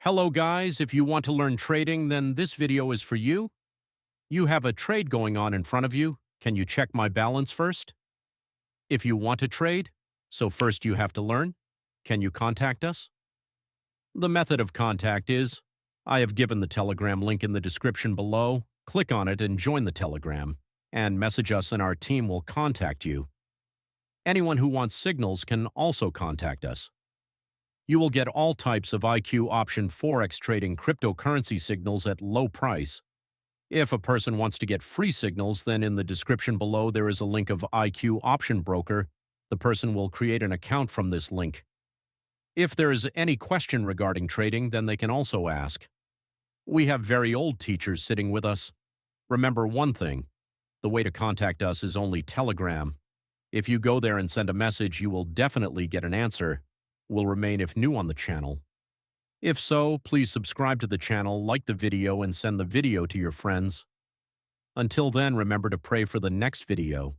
Hello guys, if you want to learn trading, then this video is for you. You have a trade going on in front of you. Can you check my balance first? If you want to trade, so first you have to learn. Can you contact us? The method of contact is, I have given the Telegram link in the description below. Click on it and join the Telegram, and message us and our team will contact you. Anyone who wants signals can also contact us. You will get all types of IQ option forex trading cryptocurrency signals at low price. If a person wants to get free signals, then in the description below there is a link of IQ option broker. The person will create an account from this link. If there is any question regarding trading, then they can also ask. We have very old teachers sitting with us. Remember one thing, the way to contact us is only Telegram. If you go there and send a message, you will definitely get an answer. Will remain if new on the channel. If so, please subscribe to the channel, like the video, and send the video to your friends. Until then, remember to pray for the next video.